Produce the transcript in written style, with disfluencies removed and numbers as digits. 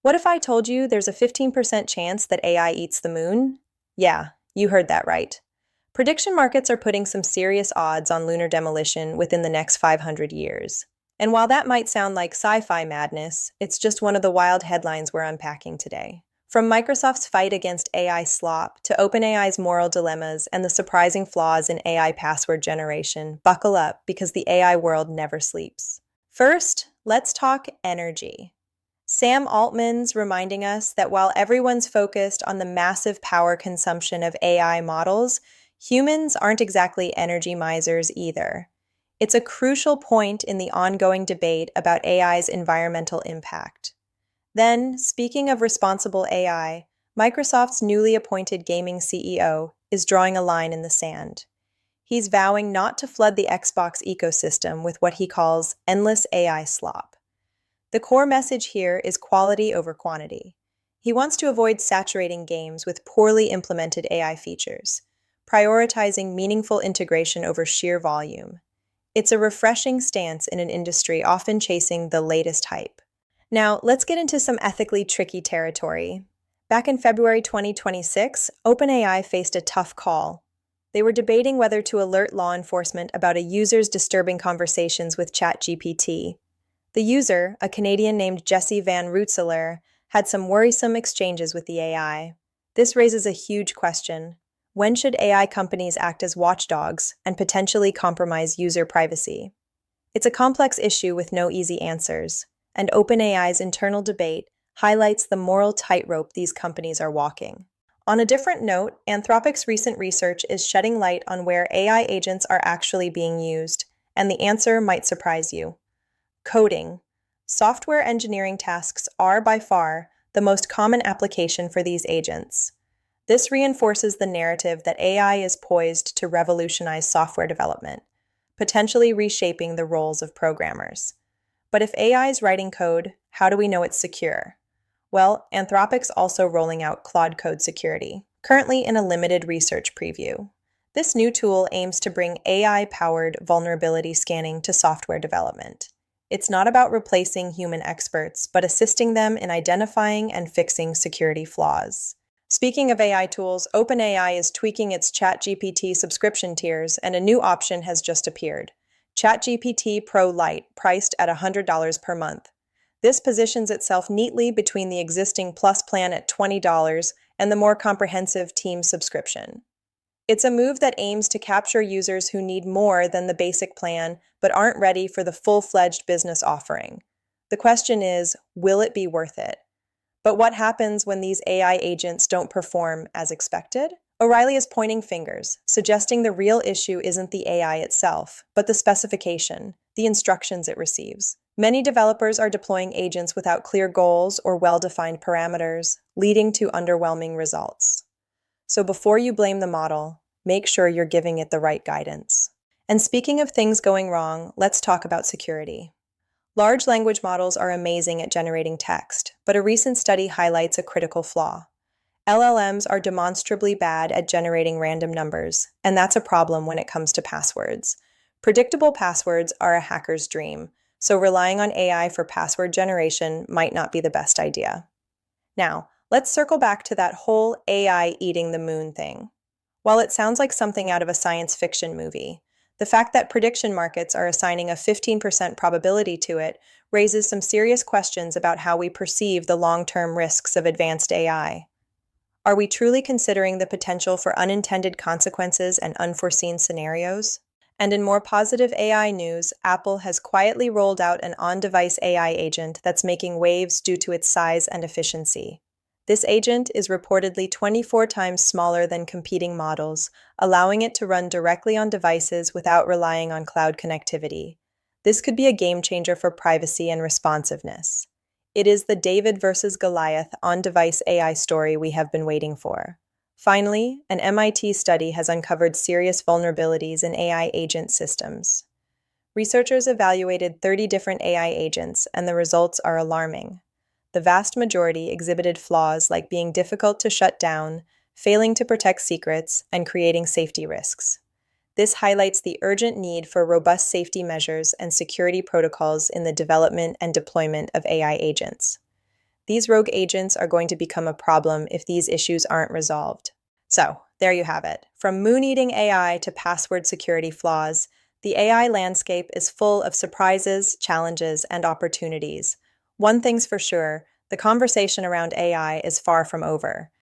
What if I told you there's a 15% chance that AI eats the moon? Yeah, you heard that right. Prediction markets are putting some serious odds on lunar demolition within the next 500 years. And while that might sound like sci-fi madness, it's just one of the wild headlines we're unpacking today. From Microsoft's fight against AI slop to OpenAI's moral dilemmas and the surprising flaws in AI password generation, buckle up because the AI world never sleeps. First, let's talk energy. Sam Altman's reminding us that while everyone's focused on the massive power consumption of AI models, humans aren't exactly energy misers either. It's a crucial point in the ongoing debate about AI's environmental impact. Then, speaking of responsible AI, Microsoft's newly appointed gaming CEO is drawing a line in the sand. He's vowing not to flood the Xbox ecosystem with what he calls endless AI slop. The core message here is quality over quantity. He wants to avoid saturating games with poorly implemented AI features, prioritizing meaningful integration over sheer volume. It's a refreshing stance in an industry often chasing the latest hype. Now, let's get into some ethically tricky territory. Back in February 2026, OpenAI faced a tough call. They were debating whether to alert law enforcement about a user's disturbing conversations with ChatGPT. The user, a Canadian named Jesse Van Rootselaar, had some worrisome exchanges with the AI. This raises a huge question. When should AI companies act as watchdogs and potentially compromise user privacy? It's a complex issue with no easy answers, and OpenAI's internal debate highlights the moral tightrope these companies are walking. On a different note, Anthropic's recent research is shedding light on where AI agents are actually being used, and the answer might surprise you. Coding. Software engineering tasks are by far the most common application for these agents. This reinforces the narrative that AI is poised to revolutionize software development, potentially reshaping the roles of programmers. But if AI is writing code, how do we know it's secure? Well, Anthropic's also rolling out Claude Code Security, currently in a limited research preview. This new tool aims to bring AI-powered vulnerability scanning to software development. It's not about replacing human experts, but assisting them in identifying and fixing security flaws. Speaking of AI tools, OpenAI is tweaking its ChatGPT subscription tiers, and a new option has just appeared. ChatGPT Pro Lite, priced at $100 per month. This positions itself neatly between the existing Plus plan at $20 and the more comprehensive Team subscription. It's a move that aims to capture users who need more than the basic plan but aren't ready for the full-fledged business offering. The question is, will it be worth it? But what happens when these AI agents don't perform as expected? O'Reilly is pointing fingers, suggesting the real issue isn't the AI itself, but the specification, the instructions it receives. Many developers are deploying agents without clear goals or well-defined parameters, leading to underwhelming results. So before you blame the model, make sure you're giving it the right guidance. And speaking of things going wrong, let's talk about security. Large language models are amazing at generating text, but a recent study highlights a critical flaw. LLMs are demonstrably bad at generating random numbers, and that's a problem when it comes to passwords. Predictable passwords are a hacker's dream, so relying on AI for password generation might not be the best idea. Now, let's circle back to that whole AI eating the moon thing. While it sounds like something out of a science fiction movie, the fact that prediction markets are assigning a 15% probability to it raises some serious questions about how we perceive the long-term risks of advanced AI. Are we truly considering the potential for unintended consequences and unforeseen scenarios? And in more positive AI news, Apple has quietly rolled out an on-device AI agent that's making waves due to its size and efficiency. This agent is reportedly 24 times smaller than competing models, allowing it to run directly on devices without relying on cloud connectivity. This could be a game changer for privacy and responsiveness. It is the David versus Goliath on-device AI story we have been waiting for. Finally, an MIT study has uncovered serious vulnerabilities in AI agent systems. Researchers evaluated 30 different AI agents, and the results are alarming. The vast majority exhibited flaws like being difficult to shut down, failing to protect secrets, and creating safety risks. This highlights the urgent need for robust safety measures and security protocols in the development and deployment of AI agents. These rogue agents are going to become a problem if these issues aren't resolved. So, there you have it. From moon-eating AI to password security flaws, the AI landscape is full of surprises, challenges, and opportunities. One thing's for sure, the conversation around AI is far from over.